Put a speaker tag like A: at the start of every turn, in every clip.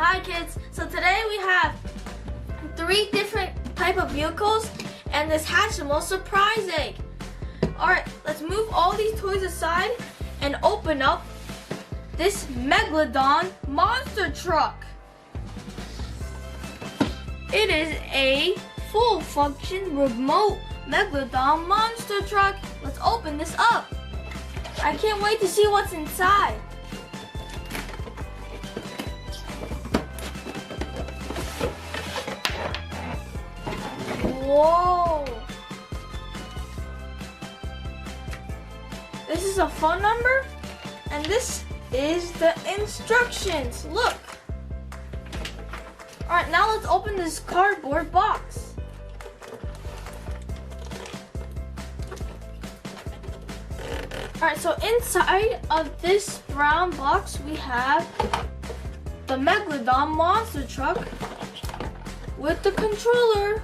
A: Hi kids, so today we have 3 different type of vehicles and this Hatchimals surprise egg. Alright, let's move all these toys aside and open up this Megalodon monster truck. It is a full function remote Megalodon monster truck. Let's open this up. I can't wait to see what's inside. Whoa! This is a phone number, and this is the instructions. Look! Alright, now let's open this cardboard box. Alright, so inside of this brown box we have the Megalodon monster truck with the controller.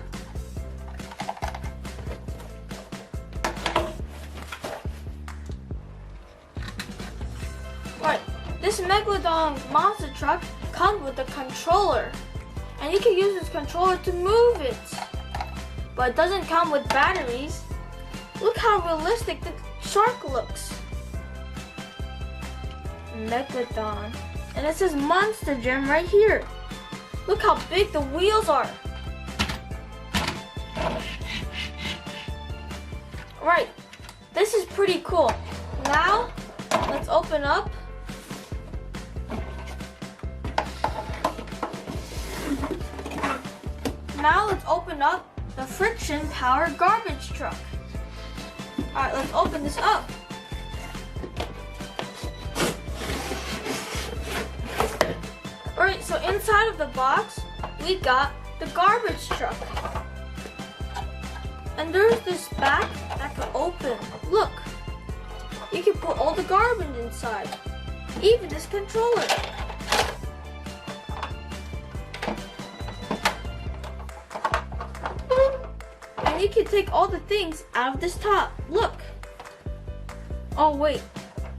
A: Right, this Megalodon monster truck comes with a controller, and you can use this controller to move it, but it doesn't come with batteries. Look how realistic the shark looks. Megalodon, and it says Monster Jam right here. Look how big the wheels are. Right, this is pretty cool. Now let's open up the friction powered garbage truck. Alright, let's open this up. Alright, so inside of the box, we got the garbage truck. And there's this back that can open. Look, you can put all the garbage inside, even this controller. And you can take all the things out of this top. Look. Oh wait,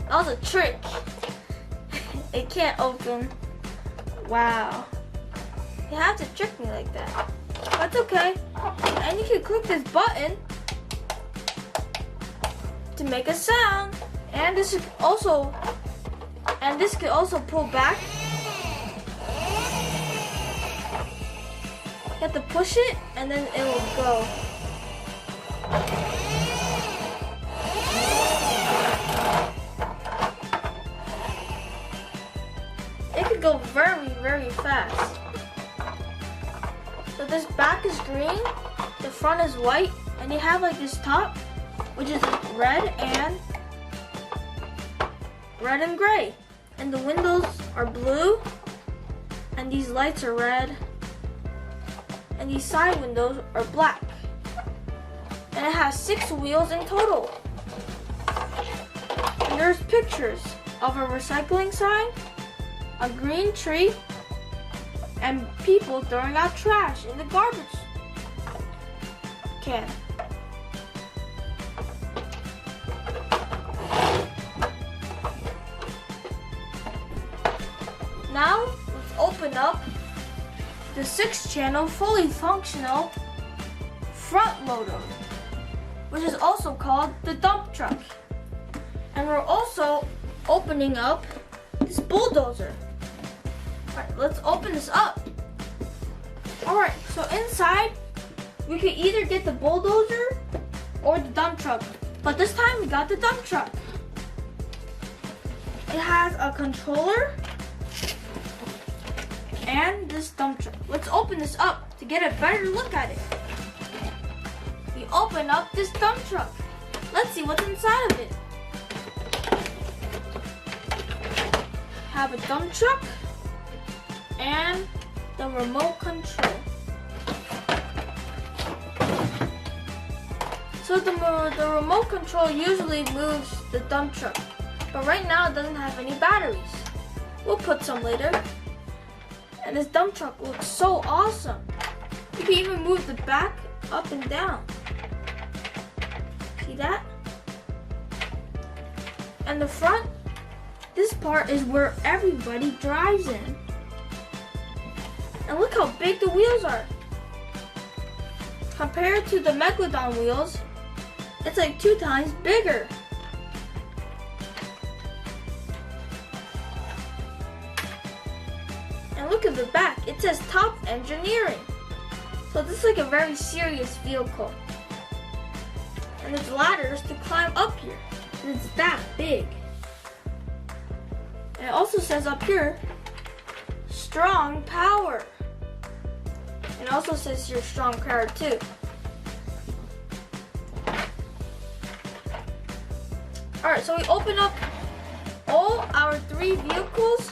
A: that was a trick. It can't open. Wow. You have to trick me like that. That's okay. And you can click this button to make a sound. And this can also pull back. You have to push it and then it will go. It could go very, very fast. So this back is green, the front is white, and you have like this top, which is red and gray. And the windows are blue, and these lights are red, and these side windows are black. And it has 6 wheels in total. And there's pictures of a recycling sign, a green tree, and people throwing out trash in the garbage can. Now, let's open up the 6-channel fully functional front loader, which is also called the dump truck. And we're also opening up this bulldozer. Alright, let's open this up. Alright, so inside, we could either get the bulldozer or the dump truck. But this time we got the dump truck. It has a controller and this dump truck. Let's open this up to get a better look at it. We open up this dump truck. Let's see what's inside of it. Have a dump truck and the remote control. So the remote control usually moves the dump truck, but right now it doesn't have any batteries. We'll put some later. And this dump truck looks so awesome. You can even move the back up and down. See that? And the front, this part is where everybody drives in. And look how big the wheels are. Compared to the Megalodon wheels, it's like 2 times bigger. And look at the back, it says Top Engineering. So this is like a very serious vehicle. And there's ladders to climb up here. And it's that big. And it also says up here, strong power. And it also says here strong power too. Alright, so we open up all our 3 vehicles.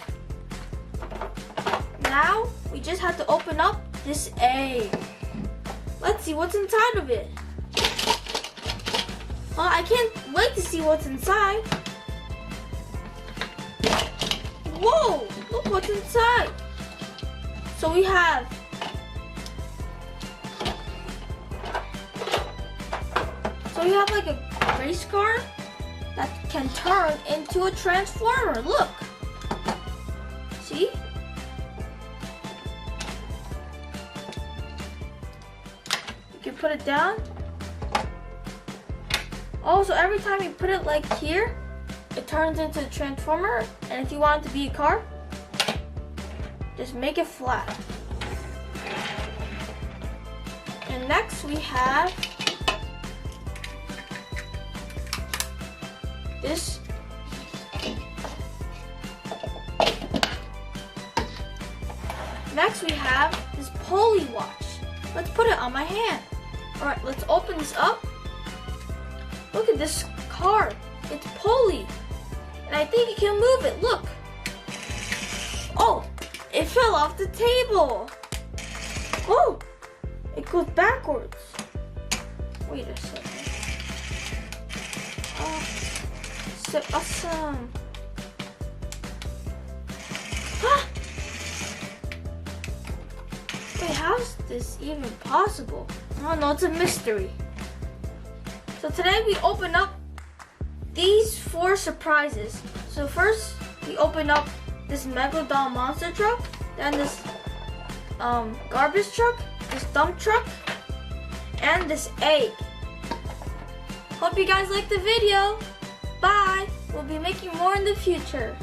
A: Now we just have to open up this egg. Let's see what's inside of it. Well, I can't wait to see what's inside. Whoa, look what's inside. So we have like a race car that can turn into a transformer. Look. See? You can put it down. Also, every time you put it like here, it turns into a transformer. And if you want it to be a car, just make it flat. And next we have this. Next we have this pulley watch. Let's put it on my hand. Alright, let's open this up. Look at this car. It's pulley. And I think you can move it. Look. Oh, it fell off the table. Oh, it goes backwards. Wait a second. Oh, so awesome. Wait, how's this even possible? Oh no, it's a mystery. So today we open up these 4 surprises. So first we open up this Megalodon monster truck, then this garbage truck, this dump truck, and this egg. Hope you guys liked the video. Bye. We'll be making more in the future.